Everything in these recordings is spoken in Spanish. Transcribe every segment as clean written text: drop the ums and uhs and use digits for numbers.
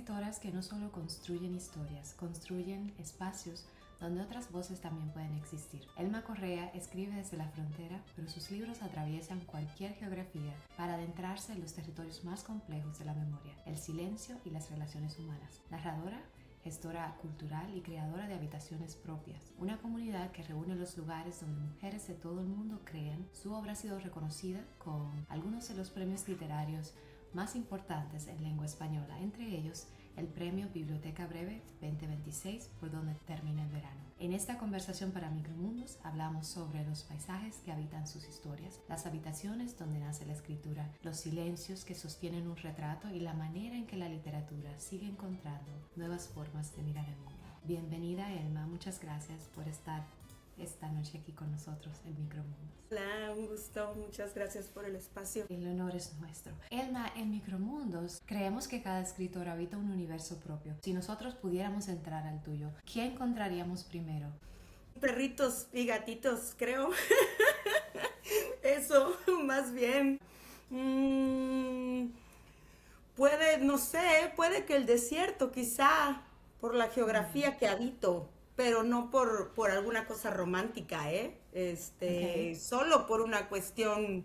escritoras que no solo construyen historias, construyen espacios donde otras voces también pueden existir. Elma Correa escribe desde la frontera, pero sus libros atraviesan cualquier geografía para adentrarse en los territorios más complejos de la memoria, el silencio y las relaciones humanas. Narradora, gestora cultural y creadora de habitaciones propias, una comunidad que reúne los lugares donde mujeres de todo el mundo crean. Su obra ha sido reconocida con algunos de los premios literarios más importantes en lengua española, entre ellos el Premio Biblioteca Breve 2026, Por donde termina el verano. En esta conversación para Micromundos hablamos sobre los paisajes que habitan sus historias, las habitaciones donde nace la escritura, los silencios que sostienen un retrato y la manera en que la literatura sigue encontrando nuevas formas de mirar el mundo. Bienvenida, Elma, muchas gracias por estar esta noche aquí con nosotros en Micromundos. Hola, un gusto, muchas gracias por el espacio. El honor es nuestro. Elma, en Micromundos creemos que cada escritor habita un universo propio. Si nosotros pudiéramos entrar al tuyo, ¿qué encontraríamos primero? Perritos y gatitos, creo. Eso, más bien. Puede, no sé, puede que el desierto, quizá, por la geografía que habito, pero no por alguna cosa romántica, ¿eh? Okay. Solo por una cuestión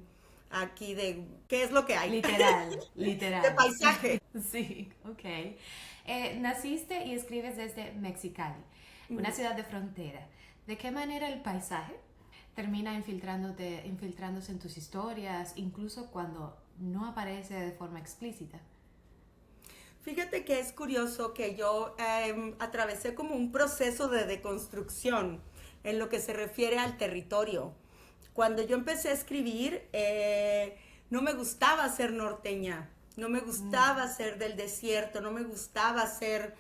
aquí de qué es lo que hay. Literal, De literal. paisaje. Sí, ok. Naciste y escribes desde Mexicali, una ciudad de frontera. ¿De qué manera el paisaje termina infiltrándose en tus historias, incluso cuando no aparece de forma explícita? Fíjate que es curioso que yo atravesé como un proceso de deconstrucción en lo que se refiere al territorio. Cuando yo empecé a escribir, no me gustaba ser norteña, no me gustaba ser del desierto, no me gustaba ser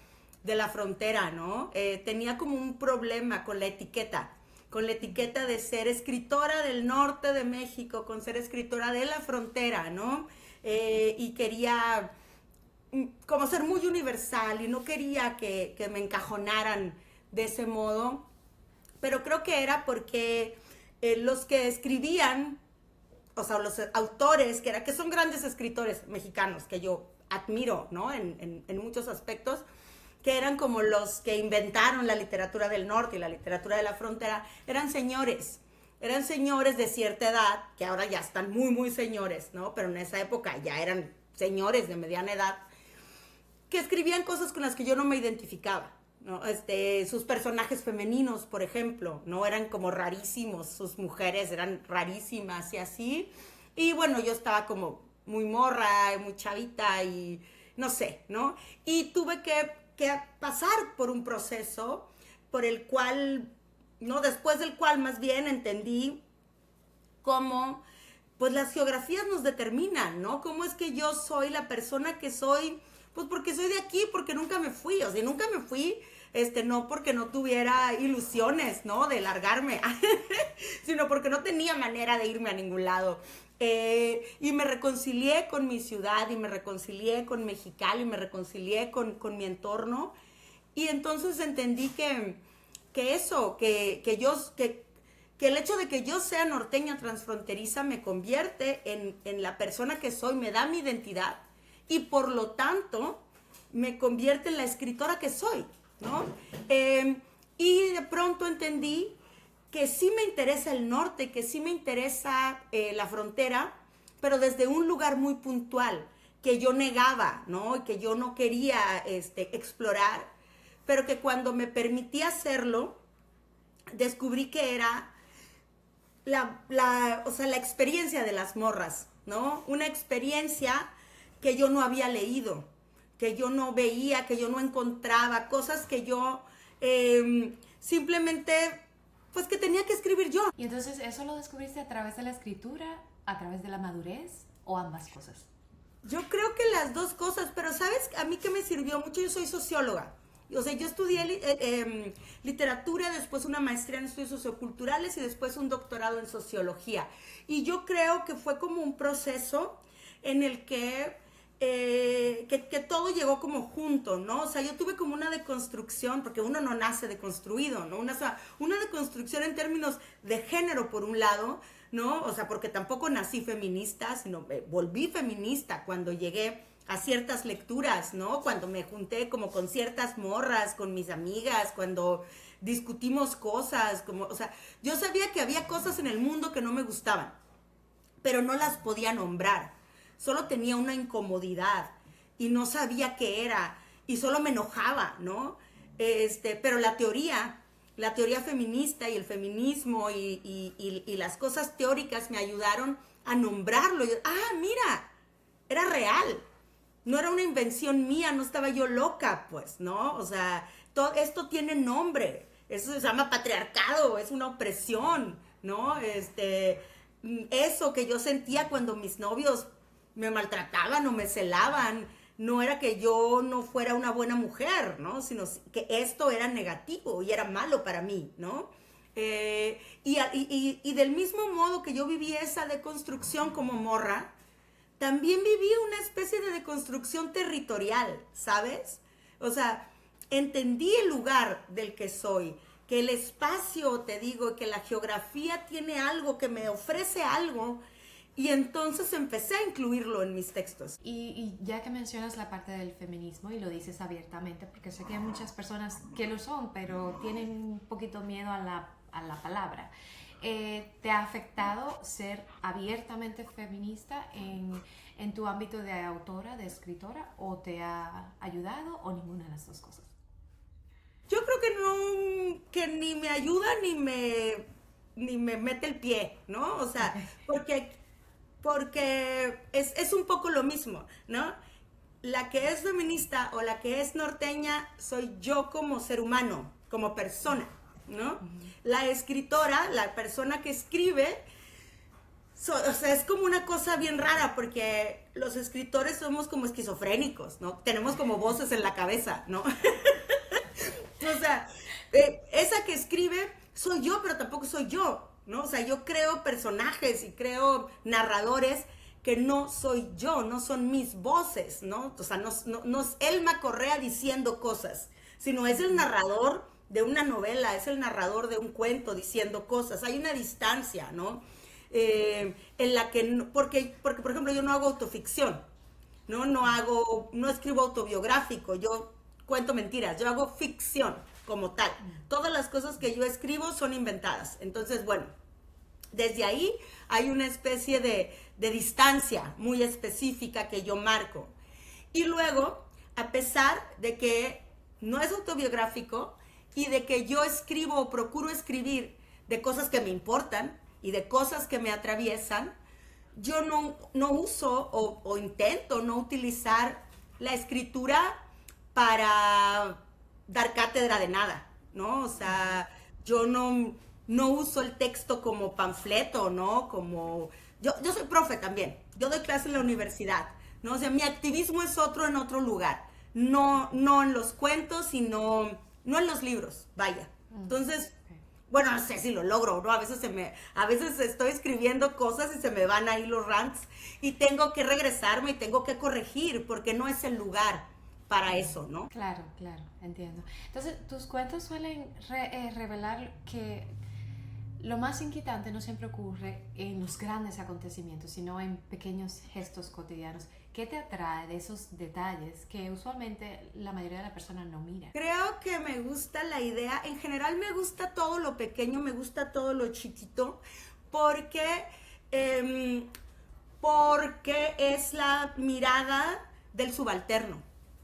de la frontera, ¿no? Tenía como un problema con la etiqueta de ser escritora del norte de México, con ser escritora de la frontera, ¿no? Y quería como ser muy universal y no quería que me encajonaran de ese modo, pero creo que era porque los que escribían, o sea, los autores, que son grandes escritores mexicanos, que yo admiro, ¿no? En muchos aspectos, que eran como los que inventaron la literatura del norte y la literatura de la frontera, eran señores de cierta edad, que ahora ya están muy, muy señores, ¿no? Pero en esa época ya eran señores de mediana edad, que escribían cosas con las que yo no me identificaba, ¿no? Sus personajes femeninos, por ejemplo, ¿no? Eran como rarísimos, sus mujeres eran rarísimas y así. Y bueno, yo estaba como muy morra, muy chavita y no sé, ¿no? Y tuve que pasar por un proceso por el cual, ¿no? Después del cual más bien entendí cómo pues las geografías nos determinan, ¿no? Cómo es que yo soy la persona que soy. Pues porque soy de aquí, porque nunca me fui, o sea, nunca me fui, no porque no tuviera ilusiones, ¿no? De largarme, sino porque no tenía manera de irme a ningún lado. Y me reconcilié con mi ciudad, y me reconcilié con Mexicali, y me reconcilié con mi entorno, y entonces entendí que el hecho de que yo sea norteña transfronteriza me convierte en la persona que soy, me da mi identidad, y por lo tanto me convierte en la escritora que soy, ¿no? Y de pronto entendí que sí me interesa el norte, que sí me interesa la frontera, pero desde un lugar muy puntual, que yo negaba, ¿no? Que yo no quería explorar, pero que cuando me permití hacerlo, descubrí que era la experiencia de las morras, ¿no? Una experiencia que yo no había leído, que yo no veía, que yo no encontraba, cosas que yo simplemente, pues que tenía que escribir yo. Y entonces, ¿eso lo descubriste a través de la escritura, a través de la madurez o ambas cosas? Yo creo que las dos cosas, pero ¿sabes a mí qué me sirvió mucho? Yo soy socióloga. O sea, yo estudié literatura, después una maestría en estudios socioculturales y después un doctorado en sociología. Y yo creo que fue como un proceso en el que todo llegó como junto, ¿no? O sea, yo tuve como una deconstrucción, porque uno no nace deconstruido, ¿no? Una deconstrucción en términos de género, por un lado, ¿no? O sea, porque tampoco nací feminista, sino volví feminista cuando llegué a ciertas lecturas, ¿no? Cuando me junté como con ciertas morras, con mis amigas, cuando discutimos cosas, como, o sea, yo sabía que había cosas en el mundo que no me gustaban, pero no las podía nombrar. Solo tenía una incomodidad y no sabía qué era y solo me enojaba, ¿no? Pero la teoría feminista y el feminismo y las cosas teóricas me ayudaron a nombrarlo. Mira, era real. No era una invención mía, no estaba yo loca, pues, ¿no? O sea, todo esto tiene nombre. Eso se llama patriarcado, es una opresión, ¿no? Eso que yo sentía cuando mis novios me maltrataban o me celaban, no era que yo no fuera una buena mujer, ¿no? Sino que esto era negativo y era malo para mí, ¿no? Y del mismo modo que yo viví esa deconstrucción como morra, también viví una especie de deconstrucción territorial, ¿sabes? O sea, entendí el lugar del que soy, que el espacio, te digo, que la geografía tiene algo, que me ofrece algo, y entonces empecé a incluirlo en mis textos. Y ya que mencionas la parte del feminismo y lo dices abiertamente, porque sé que hay muchas personas que lo son, pero tienen un poquito miedo a la palabra. ¿Te ha afectado ser abiertamente feminista en tu ámbito de autora, de escritora, o te ha ayudado, o ninguna de las dos cosas? Yo creo que no, que ni me ayuda ni me mete el pie, ¿no? O sea, porque es un poco lo mismo, ¿no? La que es feminista o la que es norteña soy yo como ser humano, como persona, ¿no? La escritora, la persona que escribe, o sea, es como una cosa bien rara porque los escritores somos como esquizofrénicos, ¿no? Tenemos como voces en la cabeza, ¿no? O sea, esa que escribe soy yo, pero tampoco soy yo, ¿no? O sea, yo creo personajes y creo narradores que no soy yo, no son mis voces, ¿no? O sea, no es Elma Correa diciendo cosas, sino es el narrador de una novela, es el narrador de un cuento diciendo cosas. Hay una distancia, ¿no? En la que, porque, por ejemplo, yo no hago autoficción, ¿no? No escribo autobiográfico, yo cuento mentiras, yo hago ficción como tal. Todas las cosas que yo escribo son inventadas. Entonces, bueno, desde ahí hay una especie de distancia muy específica que yo marco. Y luego, a pesar de que no es autobiográfico y de que yo escribo o procuro escribir de cosas que me importan y de cosas que me atraviesan, yo no uso o intento no utilizar la escritura para dar cátedra de nada, ¿no? O sea, yo no uso el texto como panfleto, ¿no? Yo soy profe también, yo doy clase en la universidad, ¿no? O sea, mi activismo es otro en otro lugar, no en los cuentos, sino no en los libros, vaya. Entonces, bueno, no sé si lo logro, ¿no? A veces estoy escribiendo cosas y se me van ahí los rants y tengo que regresarme y tengo que corregir porque no es el lugar para eso, ¿no? Claro, entiendo. Entonces, tus cuentos suelen revelar que lo más inquietante no siempre ocurre en los grandes acontecimientos, sino en pequeños gestos cotidianos. ¿Qué te atrae de esos detalles que usualmente la mayoría de las personas no mira? Creo que me gusta la idea, en general me gusta todo lo pequeño, me gusta todo lo chiquito, porque es la mirada del subalterno.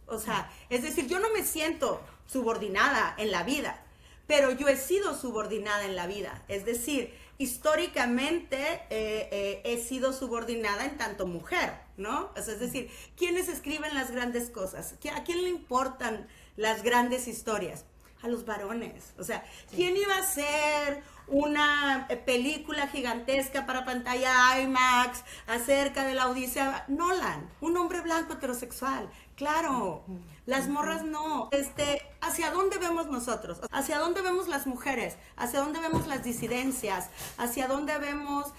O sea, es decir, yo no me siento subordinada en la vida, pero yo he sido subordinada en la vida. Es decir, históricamente he sido subordinada en tanto mujer, ¿no? O sea, es decir, ¿quiénes escriben las grandes cosas? ¿A quién le importan las grandes historias? A los varones. O sea, ¿quién iba a hacer una película gigantesca para pantalla IMAX acerca de la Odisea? Nolan, un hombre blanco heterosexual. Claro, las morras no. ¿Hacia dónde vemos nosotros? ¿Hacia dónde vemos las mujeres? ¿Hacia dónde vemos las disidencias? ¿Hacia dónde vemos,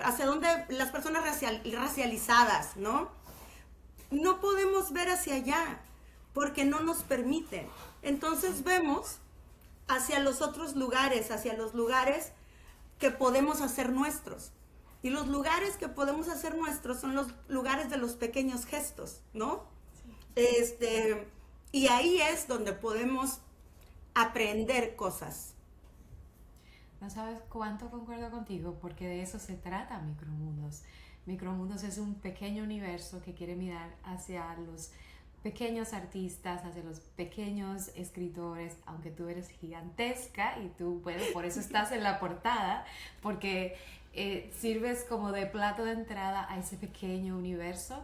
hacia dónde las personas racializadas, ¿no? No podemos ver hacia allá porque no nos permiten. Entonces vemos hacia los otros lugares, hacia los lugares que podemos hacer nuestros. Y los lugares que podemos hacer nuestros son los lugares de los pequeños gestos, ¿no? Y ahí es donde podemos aprender cosas. No sabes cuánto concuerdo contigo, porque de eso se trata Micromundos. Micromundos es un pequeño universo que quiere mirar hacia los pequeños artistas, hacia los pequeños escritores, aunque tú eres gigantesca y tú, bueno, por eso estás en la portada, porque sirves como de plato de entrada a ese pequeño universo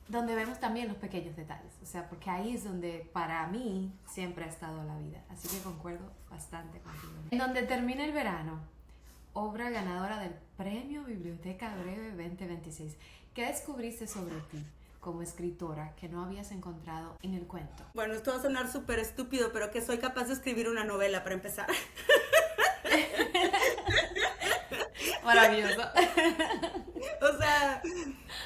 donde vemos también los pequeños detalles, o sea, porque ahí es donde para mí siempre ha estado la vida, así que concuerdo bastante contigo. En donde termina el verano, obra ganadora del Premio Biblioteca Breve 2026. ¿Qué descubriste sobre ti como escritora que no habías encontrado en el cuento? Bueno, esto va a sonar súper estúpido, pero que soy capaz de escribir una novela para empezar. Maravilloso. O sea,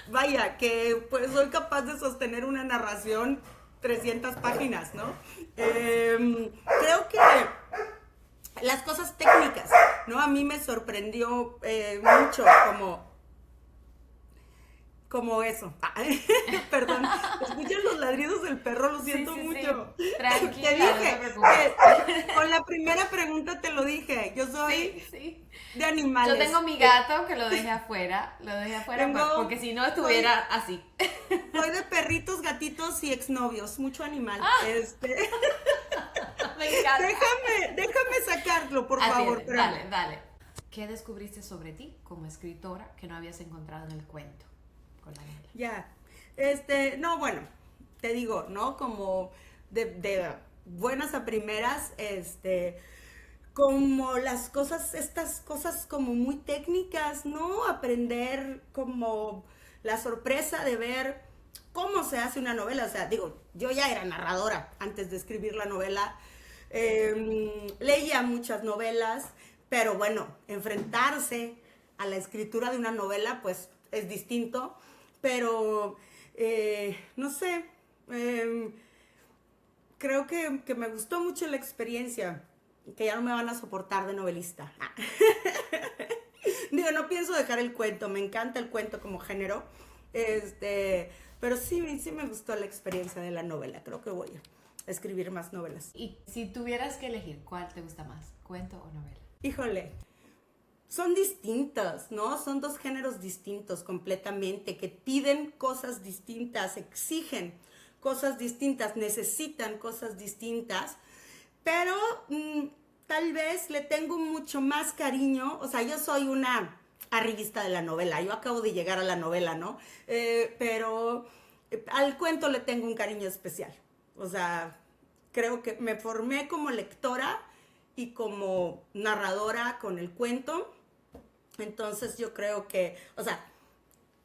vaya, que pues soy capaz de sostener una narración 300 páginas, ¿no? Creo que las cosas técnicas, ¿no? A mí me sorprendió mucho como eso. Perdón, escuchan los ladridos del perro, lo siento mucho. Sí. Tranquila, te dije, no te preocupes. Con la primera pregunta te lo dije, yo soy Sí. de animales. Yo tengo mi gato que lo dejé afuera, porque si no estuviera así. Soy de perritos, gatitos y exnovios, mucho animal. Me encanta. Déjame sacarlo, por Así favor. es, Espérame. dale. ¿Qué descubriste sobre ti como escritora que no habías encontrado en el cuento? Con la novela. Ya. No, bueno, te digo, ¿no? Como de buenas a primeras, como las cosas, estas cosas como muy técnicas, ¿no? Aprender como la sorpresa de ver cómo se hace una novela. O sea, digo, yo ya era narradora antes de escribir la novela. Leía muchas novelas, pero bueno, enfrentarse a la escritura de una novela, pues es distinto. Pero, no sé, creo que me gustó mucho la experiencia, que ya no me van a soportar de novelista. Digo, no pienso dejar el cuento, me encanta el cuento como género, pero sí me gustó la experiencia de la novela, creo que voy a escribir más novelas. Y si tuvieras que elegir, ¿cuál te gusta más? ¿Cuento o novela? Híjole, son distintos, ¿no? Son dos géneros distintos completamente, que piden cosas distintas, exigen cosas distintas, necesitan cosas distintas, pero tal vez le tengo mucho más cariño. O sea, yo soy una arribista de la novela, yo acabo de llegar a la novela, ¿no? Pero al cuento le tengo un cariño especial. O sea, creo que me formé como lectora y como narradora con el cuento. Entonces yo creo que, o sea,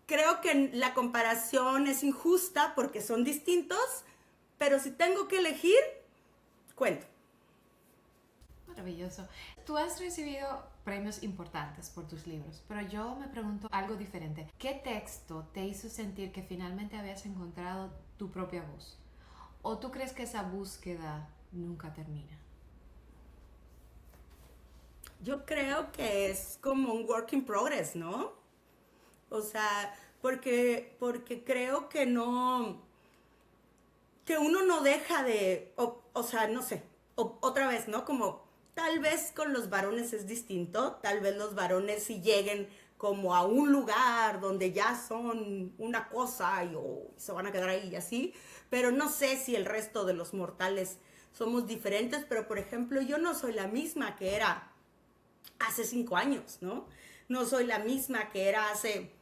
creo que la comparación es injusta porque son distintos, pero si tengo que elegir, cuento. Maravilloso. Tú has recibido premios importantes por tus libros, pero yo me pregunto algo diferente. ¿Qué texto te hizo sentir que finalmente habías encontrado tu propia voz? ¿O tú crees que esa búsqueda nunca termina? Yo creo que es como un work in progress, ¿no? O sea, porque creo que no, que uno no deja de, o sea, no sé, otra vez, ¿no? Como tal vez con los varones es distinto, tal vez los varones sí lleguen como a un lugar donde ya son una cosa y se van a quedar ahí y así, pero no sé si el resto de los mortales somos diferentes, pero por ejemplo, yo no soy la misma que era hace 5 años, ¿no? No soy la misma que era hace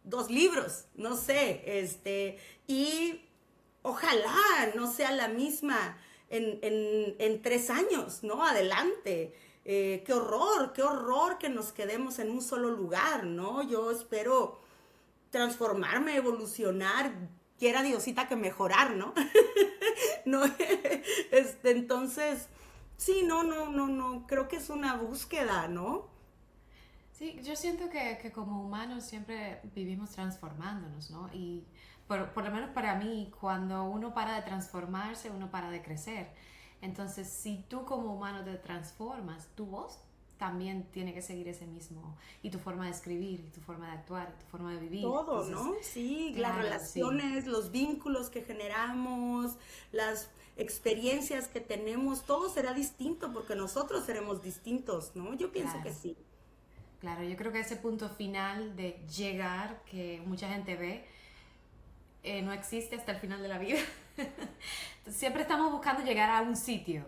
2 libros, no sé, y ojalá no sea la misma en 3 años, ¿no? Adelante. Qué horror que nos quedemos en un solo lugar, ¿no? Yo espero transformarme, evolucionar, quiera Diosita que mejorar, ¿no? No, entonces, sí, no, creo que es una búsqueda, ¿no? Sí, yo siento que como humanos siempre vivimos transformándonos, ¿no? Y por lo menos para mí, cuando uno para de transformarse, uno para de crecer. Entonces, si tú como humano te transformas, tu voz también tiene que seguir ese mismo, y tu forma de escribir, y tu forma de actuar, y tu forma de vivir. Todo, Entonces, ¿no? Sí, las claro, relaciones, los vínculos que generamos, las experiencias que tenemos, todo será distinto porque nosotros seremos distintos, ¿no? Yo pienso que claro. sí. Claro, yo creo que ese punto final de llegar que mucha gente ve no existe hasta el final de la vida. Entonces, siempre estamos buscando llegar a un sitio,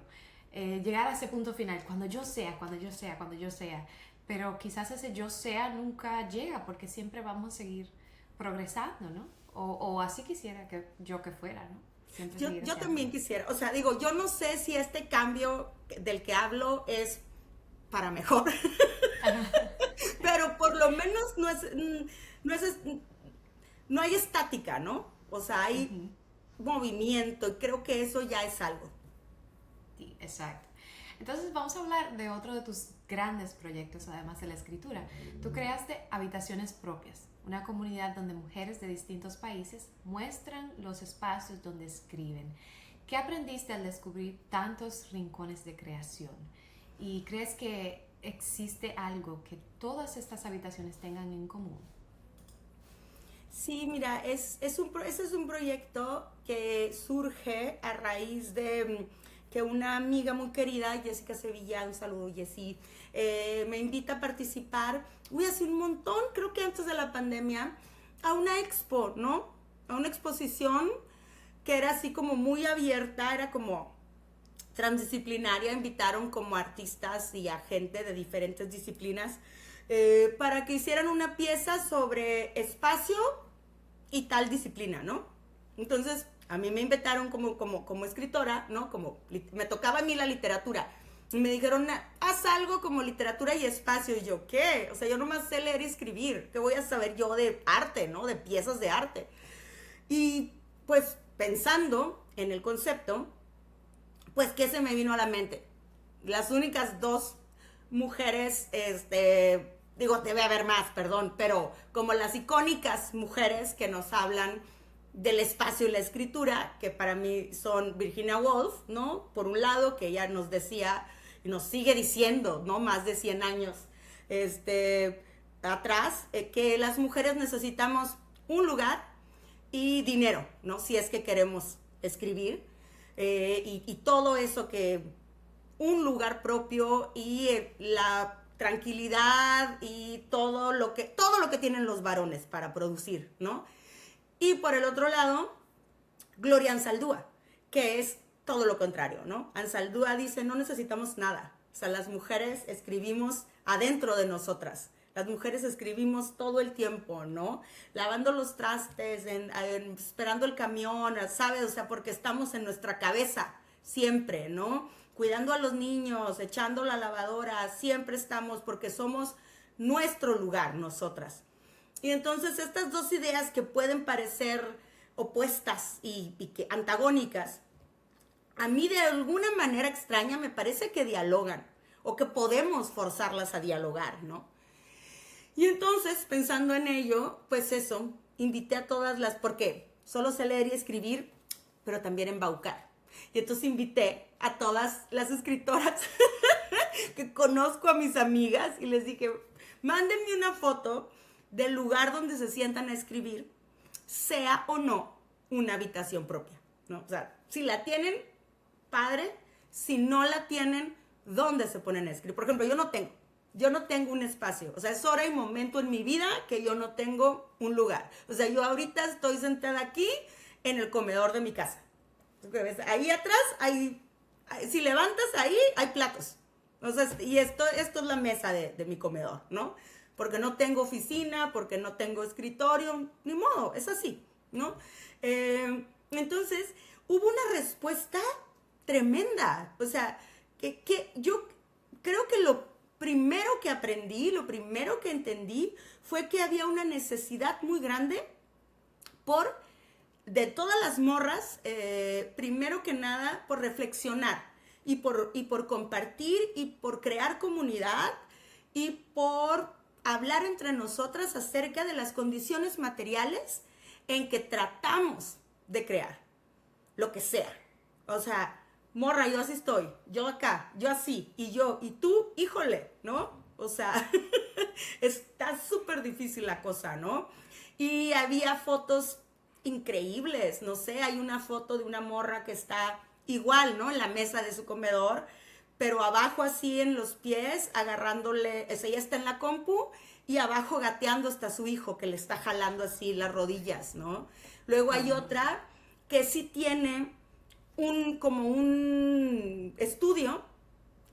llegar a ese punto final, cuando yo sea, cuando yo sea, cuando yo sea. Pero quizás ese yo sea nunca llega porque siempre vamos a seguir progresando, ¿no? O así quisiera que yo que fuera, ¿no? Siempre seguir Yo hacia también arriba. quisiera, o sea, digo, yo no sé si este cambio del que hablo es para mejor, pero por lo menos no es, no hay estática, ¿no? O sea, hay Ujú. movimiento y creo que eso ya es algo. Sí, exacto. Entonces vamos a hablar de otro de tus grandes proyectos, además de la escritura. Tú creaste Habitaciones Propias, una comunidad donde mujeres de distintos países muestran los espacios donde escriben. ¿Qué aprendiste al descubrir tantos rincones de creación? ¿Y crees que existe algo que todas estas habitaciones tengan en común? Sí, mira, ese es un proyecto que surge a raíz de que una amiga muy querida, Jessica Sevilla, un saludo Jessy, me invita a participar, uy, hace un montón, creo que antes de la pandemia, a una expo, ¿no? A una exposición que era así como muy abierta, era como transdisciplinaria, invitaron como artistas y a gente de diferentes disciplinas para que hicieran una pieza sobre espacio y tal disciplina, ¿no? Entonces, a mí me invitaron como escritora, ¿no? Me tocaba a mí la literatura. Y me dijeron, haz algo como literatura y espacio. Y yo, ¿qué? O sea, yo nomás sé leer y escribir. ¿Qué voy a saber yo de arte, ¿no? De piezas de arte. Y pues pensando en el concepto, pues, ¿qué se me vino a la mente? Las únicas dos mujeres, digo, debe haber más, perdón, pero como las icónicas mujeres que nos hablan del espacio y la escritura, que para mí son Virginia Woolf, ¿no? Por un lado, que ella nos decía, y nos sigue diciendo, ¿no? Más de 100 años atrás, que las mujeres necesitamos un lugar y dinero, ¿no? Si es que queremos escribir. Y todo eso que un lugar propio y la tranquilidad y todo lo que tienen los varones para producir, ¿no? Y por el otro lado, Gloria Anzaldúa, que es todo lo contrario, ¿no? Anzaldúa dice, no necesitamos nada. O sea, las mujeres escribimos adentro de nosotras. Las mujeres escribimos todo el tiempo, ¿no? Lavando los trastes, esperando el camión, ¿sabes? O sea, porque estamos en nuestra cabeza siempre, ¿no? Cuidando a los niños, echando la lavadora, siempre estamos porque somos nuestro lugar, nosotras. Y entonces estas dos ideas que pueden parecer opuestas y que antagónicas, a mí de alguna manera extraña me parece que dialogan o que podemos forzarlas a dialogar, ¿no? Y entonces, pensando en ello, pues eso, invité a todas porque solo sé leer y escribir, pero también embaucar. Y entonces invité a todas las escritoras que conozco, a mis amigas, y les dije, mándenme una foto del lugar donde se sientan a escribir, sea o no una habitación propia, ¿no? O sea, si la tienen, padre, si no la tienen, ¿dónde se ponen a escribir? Por ejemplo, yo no tengo un espacio, o sea, es hora y momento en mi vida que yo no tengo un lugar. O sea, yo ahorita estoy sentada aquí en el comedor de mi casa. Ahí atrás si levantas ahí, hay platos. O sea, y esto es la mesa de mi comedor, ¿no? Porque no tengo oficina, porque no tengo escritorio, ni modo, es así, ¿no? Entonces, hubo una respuesta tremenda. O sea, que yo creo que lo primero que aprendí, lo primero que entendí fue que había una necesidad muy grande de todas las morras, primero que nada, por reflexionar y por compartir y por crear comunidad y por hablar entre nosotras acerca de las condiciones materiales en que tratamos de crear lo que sea. O sea, morra, yo así estoy, yo acá, yo así, y tú, híjole, ¿no? O sea, está súper difícil la cosa, ¿no? Y había fotos increíbles, no sé, hay una foto de una morra que está igual, ¿no? En la mesa de su comedor, pero abajo así en los pies, agarrándole, ella está en la compu y abajo gateando está su hijo que le está jalando así las rodillas, ¿no? Luego hay otra que sí tiene como un estudio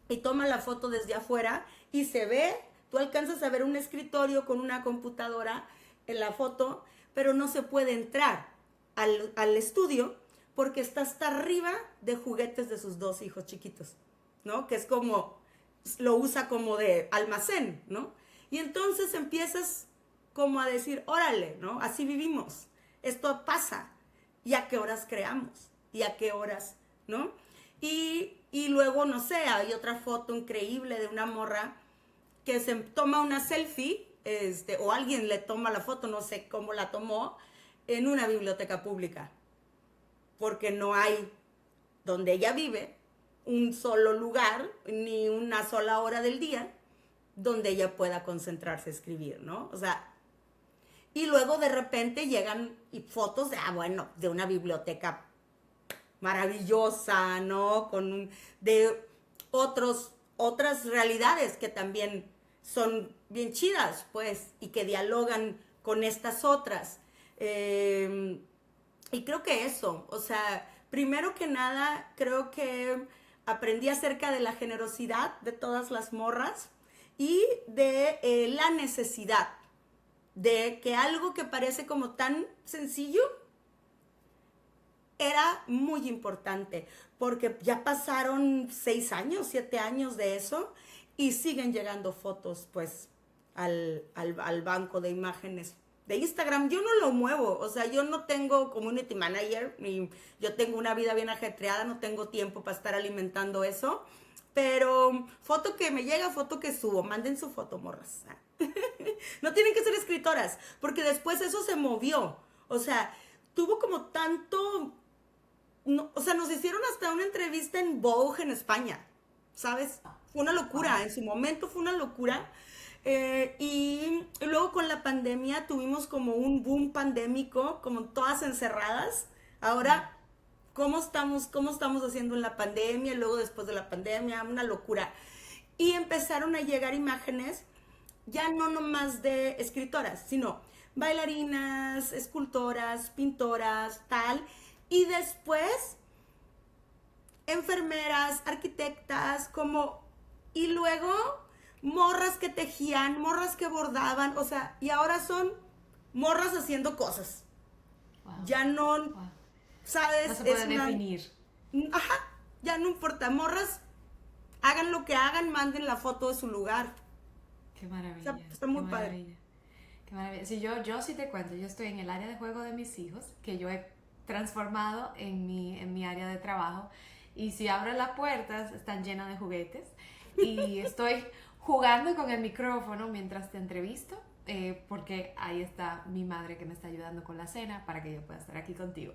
y toma la foto desde afuera y se ve, tú alcanzas a ver un escritorio con una computadora en la foto, pero no se puede entrar al estudio porque está hasta arriba de juguetes de sus dos hijos chiquitos, ¿no? Que es como, lo usa como de almacén, ¿no? Y entonces empiezas como a decir, órale, ¿no? Así vivimos, esto pasa, ¿y a qué horas creamos? ¿Y a qué horas, no? Y luego, no sé, hay otra foto increíble de una morra que se toma una selfie, o alguien le toma la foto, no sé cómo la tomó, en una biblioteca pública, porque no hay, donde ella vive, un solo lugar, ni una sola hora del día, donde ella pueda concentrarse a escribir, ¿no? O sea, y luego de repente llegan fotos de, bueno, de una biblioteca maravillosa, ¿no? De otras realidades que también son bien chidas, pues, y que dialogan con estas otras. Y creo que eso, o sea, primero que nada, creo que aprendí acerca de la generosidad de todas las morras y de la necesidad de que algo que parece como tan sencillo era muy importante, porque ya pasaron 6 años, 7 años de eso, y siguen llegando fotos, pues, al banco de imágenes de Instagram. Yo no lo muevo, o sea, yo no tengo community manager, y yo tengo una vida bien ajetreada, no tengo tiempo para estar alimentando eso, pero foto que me llega, foto que subo, manden su foto, morras. No tienen que ser escritoras, porque después eso se movió, o sea, tuvo como tanto... No, o sea, nos hicieron hasta una entrevista en Vogue en España, ¿sabes? Fue una locura, en su momento fue una locura. Y luego con la pandemia tuvimos como un boom pandémico, como todas encerradas. Ahora, ¿cómo estamos haciendo en la pandemia? Luego después de la pandemia, una locura. Y empezaron a llegar imágenes, ya no nomás de escritoras, sino bailarinas, escultoras, pintoras, tal. Y después, enfermeras, arquitectas, y luego morras que tejían, morras que bordaban, o sea, y ahora son morras haciendo cosas. Wow. Ya no, Wow. ¿sabes? No se puede definir. Ajá, ya no importa, morras, hagan lo que hagan, manden la foto de su lugar. Qué maravilla. Está muy padre. Qué maravilla. Sí, yo sí te cuento, yo estoy en el área de juego de mis hijos, que yo he transformado en mi área de trabajo, y si abro las puertas están llenas de juguetes y estoy jugando con el micrófono mientras te entrevisto, porque ahí está mi madre que me está ayudando con la cena para que yo pueda estar aquí contigo.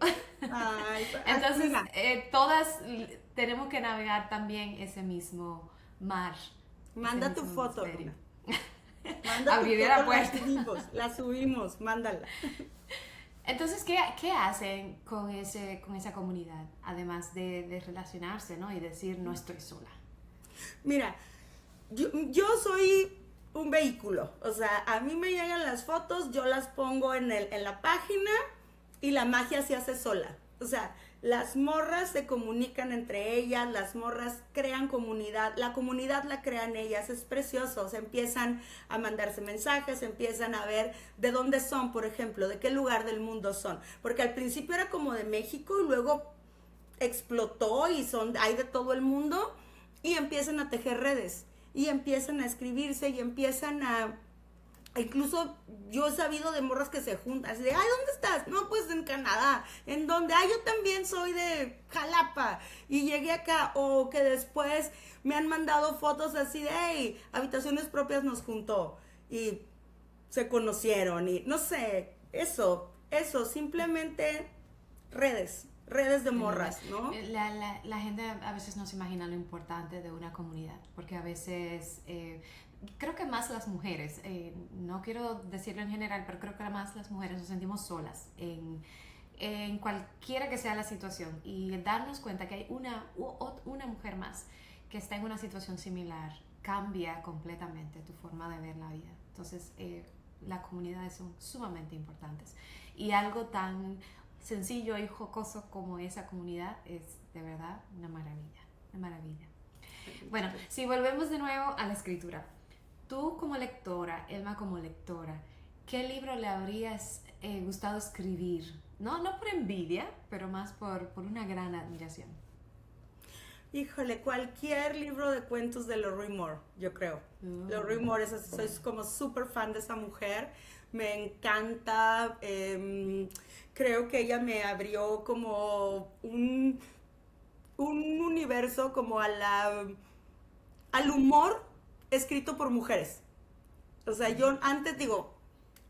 Ay, Entonces todas tenemos que navegar también ese mismo mar. Manda tu foto, Manda Abriré la puerta. La subimos, mándala. Entonces, ¿qué hacen con esa comunidad? Además de relacionarse, ¿no? Y decir, no estoy sola. Mira, yo soy un vehículo. O sea, a mí me llegan las fotos, yo las pongo en la página y la magia se hace sola. O sea, las morras se comunican entre ellas, las morras crean comunidad, la comunidad la crean ellas, es precioso, se empiezan a mandarse mensajes, empiezan a ver de dónde son, por ejemplo, de qué lugar del mundo son, porque al principio era como de México y luego explotó y hay de todo el mundo y empiezan a tejer redes y empiezan a escribirse y empiezan a... Incluso yo he sabido de morras que se juntan, así de, ay, ¿dónde estás? No, pues en Canadá. ¿En dónde? Ay, yo también soy de Jalapa y llegué acá. O que después me han mandado fotos así de, hey, Habitaciones Propias nos juntó y se conocieron y no sé, eso, simplemente redes. redes de morras, ¿no? La gente a veces no se imagina lo importante de una comunidad, porque a veces, creo que más las mujeres, no quiero decirlo en general, pero creo que más las mujeres nos sentimos solas en cualquiera que sea la situación, y darnos cuenta que hay una mujer más que está en una situación similar cambia completamente tu forma de ver la vida. Entonces, las comunidades son sumamente importantes, y algo tan sencillo y jocoso como esa comunidad es de verdad una maravilla, una maravilla. Bueno, si volvemos de nuevo a la escritura, tú como lectora, Elma como lectora, ¿qué libro le habrías gustado escribir? No por envidia, pero más por una gran admiración. Híjole, cualquier libro de cuentos de Lorrie Moore, yo creo. Lorrie Moore, soy como súper fan de esa mujer, me encanta, creo que ella me abrió como un universo como al humor escrito por mujeres. O sea, yo antes digo,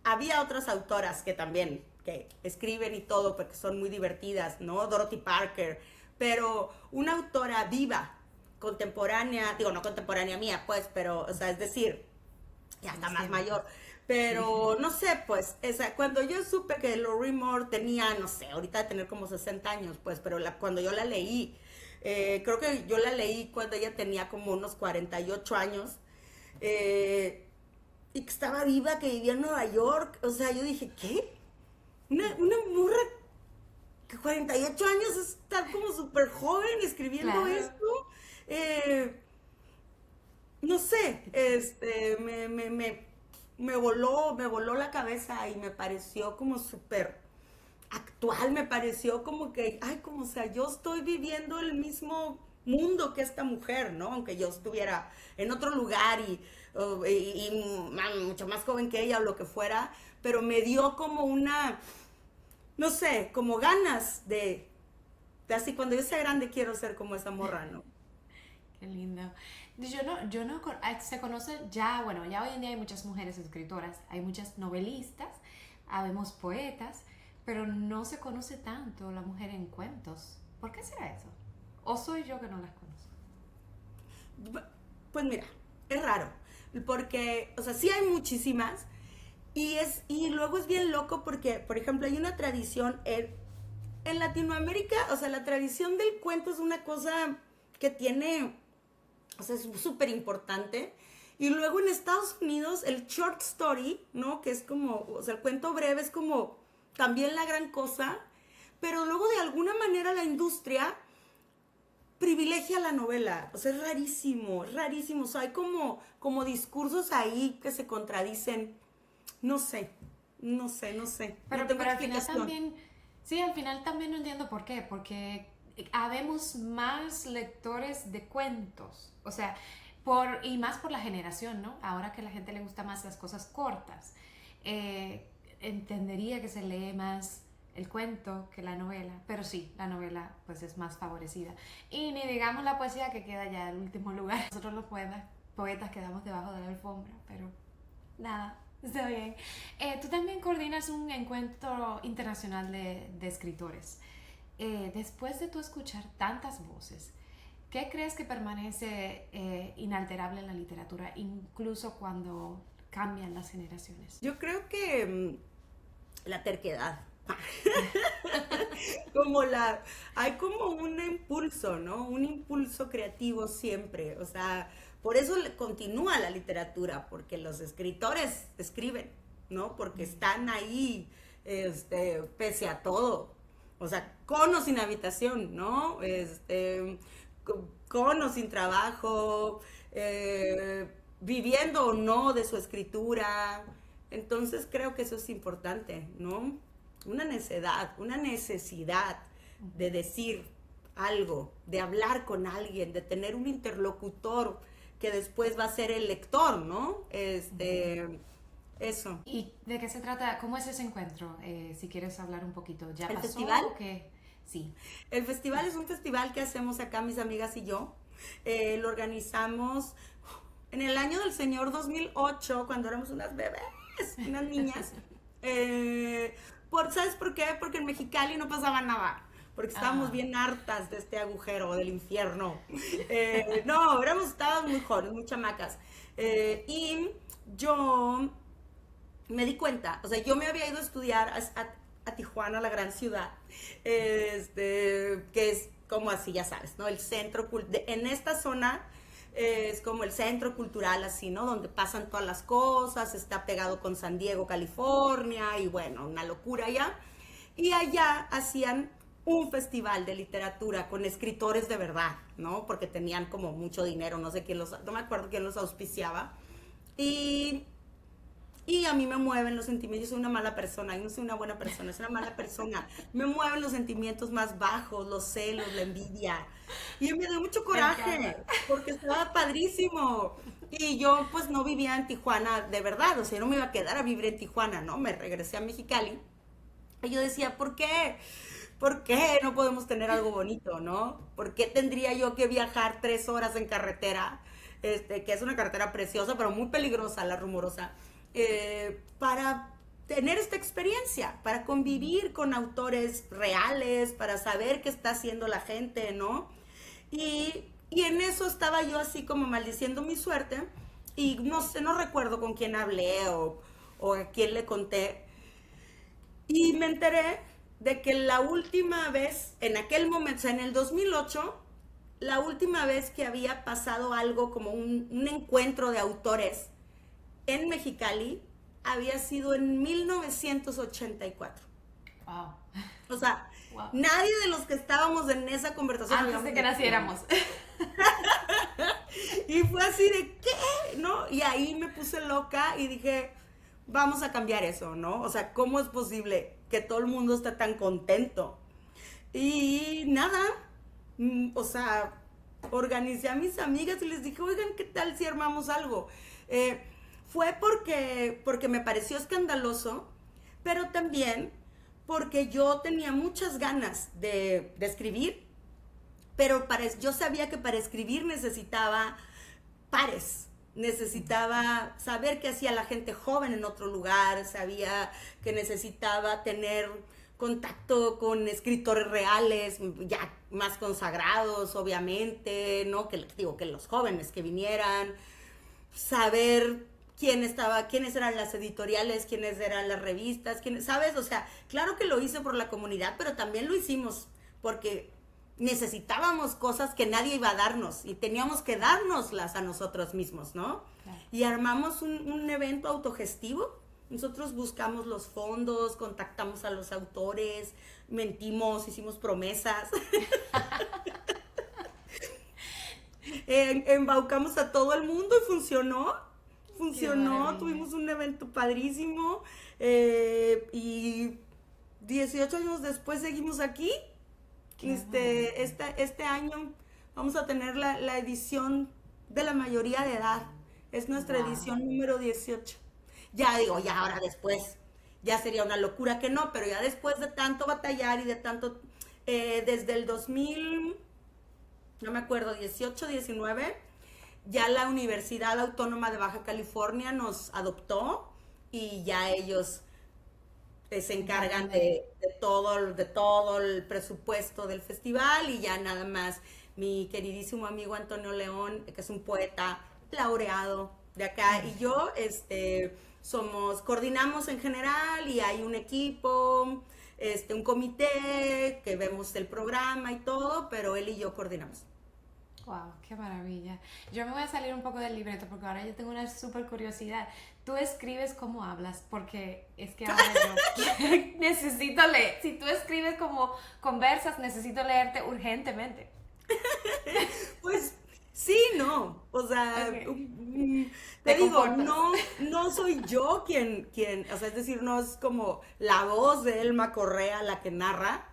había otras autoras que también, que escriben y todo, porque son muy divertidas, ¿no? Dorothy Parker, pero una autora viva, contemporánea, digo, no contemporánea mía, pues, pero, o sea, es decir, ya está más mayor, pero no sé, pues, cuando yo supe que Lorrie Moore tenía, no sé, ahorita de tener como 60 años, pues, pero cuando yo la leí, creo que yo la leí cuando ella tenía como unos 48 años, y que estaba viva, que vivía en Nueva York, o sea, yo dije, ¿qué? Una morra que 48 años es estar como súper joven escribiendo Claro. esto. No sé, me voló la cabeza y me pareció como súper actual, me pareció como que, ay, como, o sea, yo estoy viviendo el mismo mundo que esta mujer, ¿no? Aunque yo estuviera en otro lugar y mucho más joven que ella o lo que fuera, pero me dio como una, no sé, como ganas de así, cuando yo sea grande quiero ser como esa morra, ¿no? Qué lindo. Se conoce ya, bueno, ya hoy en día hay muchas mujeres escritoras, hay muchas novelistas, habemos poetas, pero no se conoce tanto la mujer en cuentos. ¿Por qué será eso? ¿O soy yo que no las conozco? Pues mira, es raro, porque, o sea, sí hay muchísimas, y luego es bien loco porque, por ejemplo, hay una tradición en Latinoamérica, o sea, la tradición del cuento es una cosa que tiene, o sea, es súper importante. Y luego en Estados Unidos el short story, ¿no? Que es como, o sea, el cuento breve es como también la gran cosa, pero luego de alguna manera la industria privilegia la novela. O sea, es rarísimo, es rarísimo. O sea, hay como discursos ahí que se contradicen. No sé. Pero, No tengo pero al final explicación. también, sí, al final también no entiendo por qué, porque habemos más lectores de cuentos, o sea, y más por la generación, ¿no? Ahora que a la gente le gusta más las cosas cortas, entendería que se lee más el cuento que la novela, pero sí, la novela pues es más favorecida. Y ni digamos la poesía, que queda ya en último lugar. Nosotros los poetas quedamos debajo de la alfombra, pero nada, está bien. Tú también coordinas un encuentro internacional de escritores. Después de tú escuchar tantas voces, ¿qué crees que permanece inalterable en la literatura, incluso cuando cambian las generaciones? Yo creo que la terquedad. Como hay como un impulso, ¿no? Un impulso creativo siempre. O sea, por eso continúa la literatura, porque los escritores escriben, ¿no? Porque están ahí, pese a todo. O sea, con o sin habitación, ¿no? Con o sin trabajo, viviendo o no de su escritura. Entonces creo que eso es importante, ¿no? Una necesidad de decir algo, de hablar con alguien, de tener un interlocutor que después va a ser el lector, ¿no? Eso. ¿Y de qué se trata? ¿Cómo es ese encuentro? Si quieres hablar un poquito. ¿Ya ¿El pasó festival? o qué? Sí. El festival es un festival que hacemos acá mis amigas y yo. Lo organizamos en el año del Señor 2008, cuando éramos unas bebés, unas niñas. ¿Sabes por qué? Porque en Mexicali no pasaba nada. porque estábamos bien hartas de este agujero del infierno. No, estábamos muy jóvenes, muy chamacas. Y yo me di cuenta, o sea, yo me había ido a estudiar a Tijuana, la gran ciudad, que es como así, ya sabes, ¿no? El centro, en esta zona es como el centro cultural así, ¿no? Donde pasan todas las cosas, está pegado con San Diego, California, y bueno, una locura allá. Y allá hacían un festival de literatura con escritores de verdad, ¿no? Porque tenían como mucho dinero, no sé quién no me acuerdo quién los auspiciaba. Y a mí me mueven los sentimientos, yo soy una mala persona, yo no soy una buena persona, soy una mala persona. Me mueven los sentimientos más bajos, los celos, la envidia. Y me dio mucho coraje, porque estaba padrísimo. Y yo pues no vivía en Tijuana de verdad, o sea, no me iba a quedar a vivir en Tijuana, ¿no? Me regresé a Mexicali. Y yo decía, ¿por qué? ¿Por qué no podemos tener algo bonito, no? ¿Por qué tendría yo que viajar 3 horas en carretera? Que es una carretera preciosa, pero muy peligrosa, la Rumorosa, para tener esta experiencia, para convivir con autores reales, para saber qué está haciendo la gente, ¿no? Y en eso estaba yo así como maldiciendo mi suerte y no sé, no recuerdo con quién hablé o a quién le conté. Y me enteré de que la última vez, en aquel momento, o sea, en el 2008, la última vez que había pasado algo como un encuentro de autores en Mexicali había sido en 1984. Wow. O sea, Wow. nadie de los que estábamos en esa conversación Antes de que naciéramos. Y fue así de, ¿qué? ¿No? Y ahí me puse loca y dije, vamos a cambiar eso, ¿no? O sea, ¿cómo es posible que todo el mundo esté tan contento? Y nada, o sea, organicé a mis amigas y les dije, oigan, ¿qué tal si armamos algo? Fue porque me pareció escandaloso, pero también porque yo tenía muchas ganas de escribir, pero yo sabía que para escribir necesitaba pares, necesitaba saber qué hacía la gente joven en otro lugar, sabía que necesitaba tener contacto con escritores reales, ya más consagrados, obviamente, ¿no? Que los jóvenes que vinieran, saber quiénes eran las editoriales, quiénes eran las revistas, ¿sabes? O sea, claro que lo hice por la comunidad, pero también lo hicimos porque necesitábamos cosas que nadie iba a darnos y teníamos que dárnoslas a nosotros mismos, ¿no? Claro. Y armamos un evento autogestivo. Nosotros buscamos los fondos, contactamos a los autores, mentimos, hicimos promesas. Embaucamos a todo el mundo y funcionó, tuvimos un evento padrísimo y 18 años después seguimos aquí. Este año vamos a tener la edición de la mayoría de edad, es nuestra edición número 18. Ya digo, ya ahora después, ya sería una locura que no, pero ya después de tanto batallar y de tanto, desde el 2000, no me acuerdo, 18, 19, ya la Universidad Autónoma de Baja California nos adoptó y ya ellos se encargan de todo el presupuesto del festival y ya nada más mi queridísimo amigo Antonio León, que es un poeta laureado de acá, y yo coordinamos en general y hay un equipo, un comité que vemos el programa y todo, pero él y yo coordinamos. Wow, qué maravilla. Yo me voy a salir un poco del libreto porque ahora yo tengo una súper curiosidad. ¿Tú escribes cómo hablas? Porque es que ahora yo necesito leer. Si tú escribes como conversas, necesito leerte urgentemente. Pues sí, no. O sea, okay. te digo, no soy yo quien, o sea, es decir, no es como la voz de Elma Correa la que narra,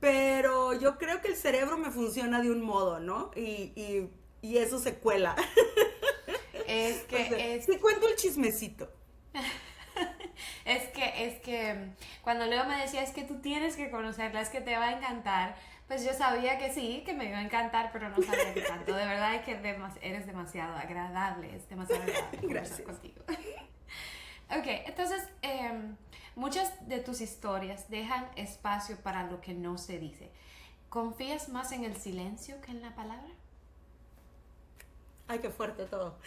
pero yo creo que el cerebro me funciona de un modo, ¿no? Y eso se cuela. Es que o sea, te cuento el chismecito. es que cuando Leo me decía, es que tú tienes que conocerla, es que te va a encantar, pues yo sabía que sí, que me iba a encantar, pero no sabía qué tanto. De verdad es que eres demasiado agradable, es demasiado agradable conversar contigo. Ok, entonces, muchas de tus historias dejan espacio para lo que no se dice. ¿Confías más en el silencio que en la palabra? Ay, qué fuerte todo.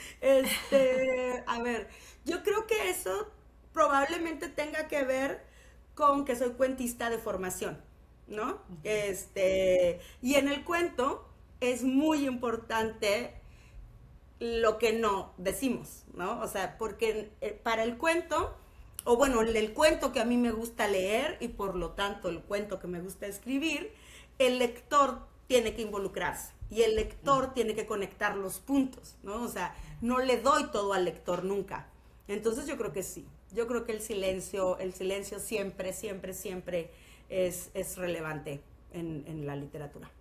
A ver, yo creo que eso probablemente tenga que ver con que soy cuentista de formación, ¿no? Y en el cuento es muy importante lo que no decimos, ¿no? O sea, porque para el cuento, o bueno, el cuento que a mí me gusta leer y por lo tanto el cuento que me gusta escribir, el lector tiene que involucrarse y el lector tiene que conectar los puntos, ¿no? O sea, no le doy todo al lector nunca. Entonces yo creo que sí. Yo creo que el silencio siempre, siempre, siempre es relevante en la literatura.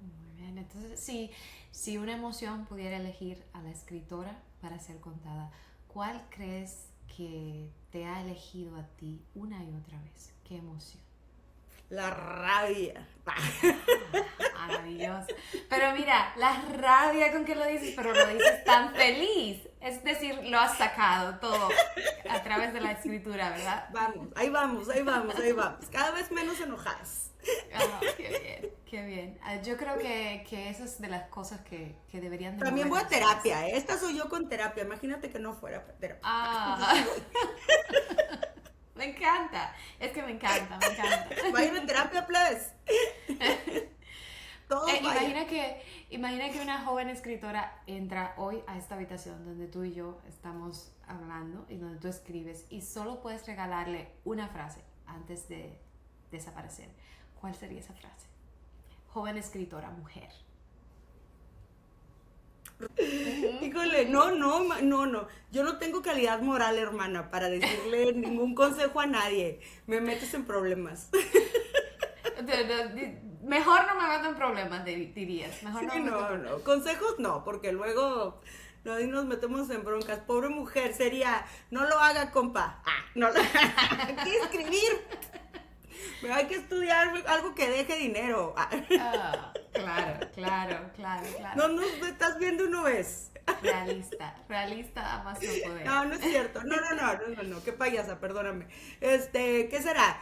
Muy bien, entonces si una emoción pudiera elegir a la escritora para ser contada, ¿cuál crees que te ha elegido a ti una y otra vez? ¿Qué emoción? La rabia. Maravilloso. Pero mira, la rabia con que lo dices, pero lo dices tan feliz. Es decir, lo has sacado todo a través de la escritura, ¿verdad? Vamos, ahí vamos, ahí vamos, ahí vamos. Cada vez menos enojadas. Qué bien, qué bien. Yo creo que eso es de las cosas que deberían de También voy a movernos más. terapia, ¿eh? Esta soy yo con terapia. Imagínate que no fuera terapia. Ah, me encanta. Es que me encanta, me encanta. Vayan a terapia, please. Todos vayan. Imagina que una joven escritora entra hoy a esta habitación donde tú y yo estamos hablando y donde tú escribes y solo puedes regalarle una frase antes de desaparecer. ¿Cuál sería esa frase? Joven escritora, mujer. Híjole, no. Yo no tengo calidad moral, hermana, para decirle ningún consejo a nadie. Me metes en problemas. Mejor no me meto en problemas, dirías. Mejor no Sí, me meto en no. problemas. Consejos no, porque luego nos metemos en broncas. Pobre mujer, sería, no lo haga, compa. No lo hay que escribir. Pero hay que estudiar algo que deje dinero. Claro. No nos estás viendo una vez. Realista a más no poder. No es cierto. No. Qué payasa, perdóname. ¿Qué será?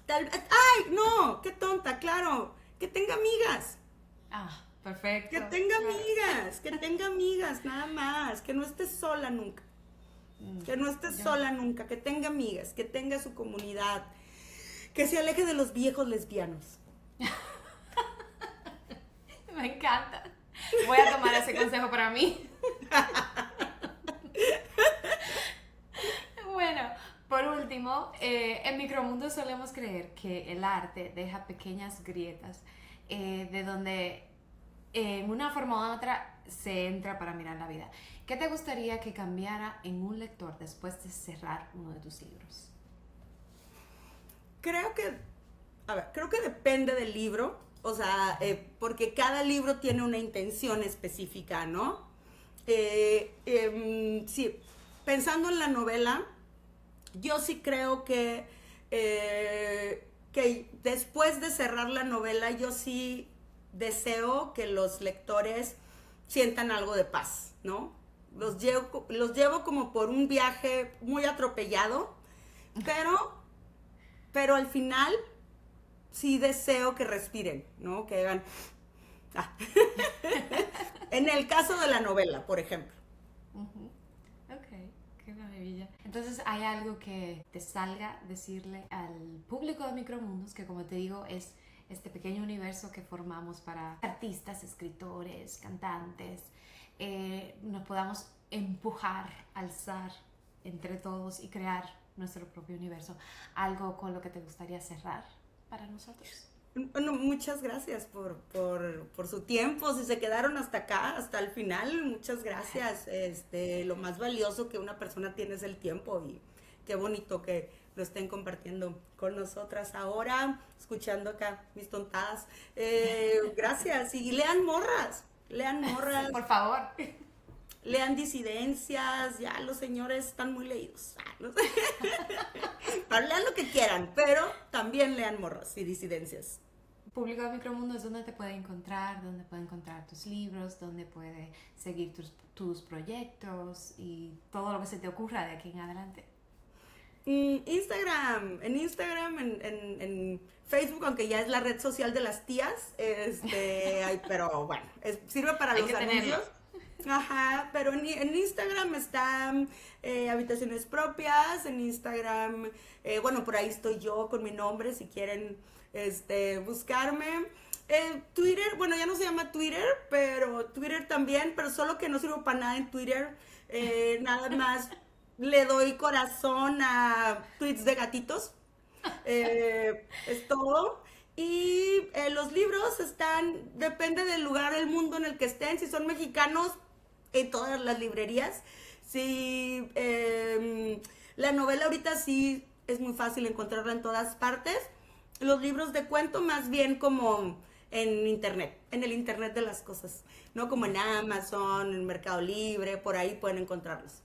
Tal vez. ¡Ay, no! ¡Qué tonta! Claro. Que tenga amigas. Perfecto. Que tenga amigas, nada más. Que no esté sola nunca. Que no esté sola nunca. Que tenga amigas. Que tenga su comunidad. Que se aleje de los viejos lesbianos. Me encanta. Voy a tomar ese consejo para mí. Bueno, por último, en Micromundo solemos creer que el arte deja pequeñas grietas de donde en una forma u otra se entra para mirar la vida. ¿Qué te gustaría que cambiara en un lector después de cerrar uno de tus libros? Creo que depende del libro, o sea, porque cada libro tiene una intención específica, ¿no? Sí, pensando en la novela, yo sí creo que después de cerrar la novela, yo sí deseo que los lectores sientan algo de paz, ¿no? Los llevo como por un viaje muy atropellado, pero al final sí deseo que respiren, ¿no? Que hagan... En el caso de la novela, por ejemplo. Ok, qué maravilla. Entonces, ¿hay algo que te salga decirle al público de Micromundos, que como te digo es este pequeño universo que formamos para artistas, escritores, cantantes, nos podamos empujar, alzar entre todos y crear nuestro propio universo? ¿Algo con lo que te gustaría cerrar para nosotros? Bueno, muchas gracias por su tiempo. Si se quedaron hasta acá, hasta el final, muchas gracias. Lo más valioso que una persona tiene es el tiempo y qué bonito que lo estén compartiendo con nosotras ahora, escuchando acá mis tontadas. Gracias. Y lean morras, Por favor. lean disidencias, ya los señores están muy leídos. No sé. Pero lean lo que quieran, pero también lean morras y disidencias. Público de Micromundo es donde te puede encontrar, donde puede encontrar tus libros, donde puede seguir tus proyectos y todo lo que se te ocurra de aquí en adelante. En Instagram, en Facebook, aunque ya es la red social de las tías, pero bueno, sirve para Hay los que anuncios. tenerlo. Ajá, pero en Instagram están habitaciones propias, en Instagram, bueno, por ahí estoy yo con mi nombre, si quieren buscarme. Twitter, bueno, ya no se llama Twitter, pero Twitter también, pero solo que no sirvo para nada en Twitter. Nada más le doy corazón a tweets de gatitos. Es todo. Y los libros depende del lugar del mundo en el que estén. Si son mexicanos, en todas las librerías. Si la novela ahorita sí es muy fácil encontrarla en todas partes. Los libros de cuento más bien como en internet, en el internet de las cosas, no como en Amazon, en Mercado Libre, por ahí pueden encontrarlos.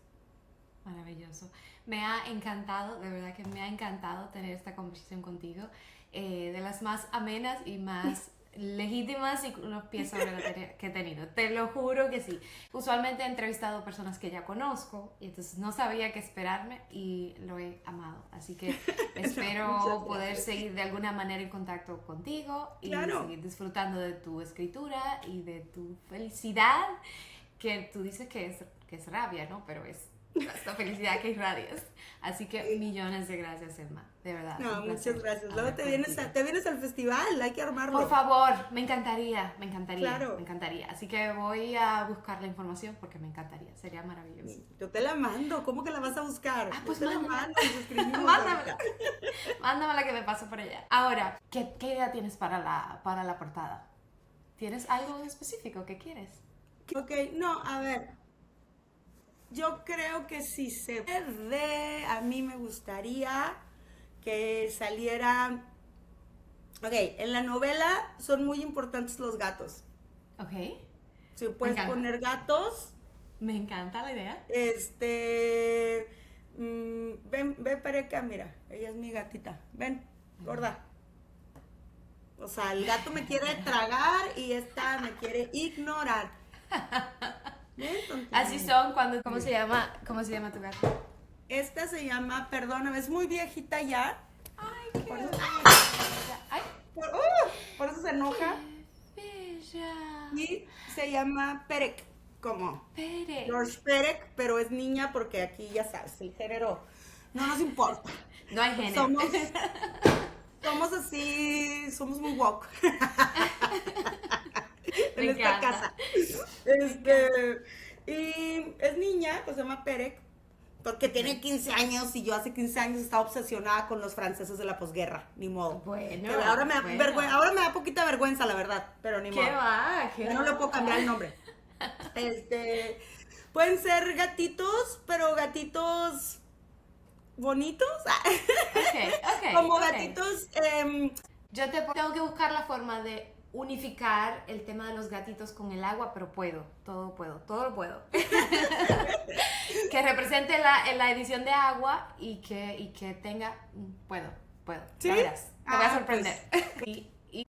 Maravilloso. Me ha encantado, de verdad que me ha encantado tener esta conversación contigo, de las más amenas y más legítimas y unos pies sobre la que he tenido. Te lo juro que sí. Usualmente he entrevistado personas que ya conozco y entonces no sabía qué esperarme y lo he amado. Así que espero poder seguir de alguna manera en contacto contigo y Claro. seguir disfrutando de tu escritura y de tu felicidad, que tú dices que es rabia, ¿no? Pero es esta felicidad que irradias. Así que millones de gracias, Emma. De verdad. No, un placer muchas gracias. Luego hablar te vienes, contigo. te vienes al festival, hay que armarlo. Por favor, me encantaría, Claro. me encantaría. Así que voy a buscar la información porque me encantaría, sería maravilloso. Yo te la mando, ¿cómo que la vas a buscar? Ah, pues yo te la mándamela. mando, nos escribimos Mándamela. ahorita. Mándamela que me paso por allá. Ahora, ¿qué idea tienes para la portada? ¿Tienes algo específico que quieres? Ok, no, a ver. Yo creo que si se puede, a mí me gustaría que saliera. Ok, en la novela son muy importantes los gatos. Ok, Si puedes encanta. poner gatos, me encanta la idea. ven para acá, mira, ella es mi gatita. Ven, gorda. O sea, el gato me quiere tragar y esta me quiere ignorar. Ven, tontita. Así son cuando... ¿Cómo se llama tu gato? Esta se llama, perdóname, es muy viejita ya. Ay, qué Por eso, bella. Ay, por eso se enoja. qué bella. Y se llama Perec, como Pere. George Perec, pero es niña porque aquí ya sabes, el género no nos importa. No hay género. Somos así, somos muy woke. Me En esta encanta. casa. Y es niña, pues se llama Perec, porque tiene 15 años y yo hace 15 años estaba obsesionada con los franceses de la posguerra, ni modo. Bueno, Pero ahora me da bueno. ahora me da poquita vergüenza, la verdad, pero ni ¿Qué modo. va? ¿Qué Ya no va? le puedo cambiar el nombre. Pueden ser gatitos, pero gatitos bonitos. Ok, Como ok. gatitos. Yo tengo que buscar la forma de unificar el tema de los gatitos con el agua, pero todo lo puedo. Que represente la edición de agua y que tenga... Puedo. ¿Sí? Ya verás, te voy a Ah, sorprender. Y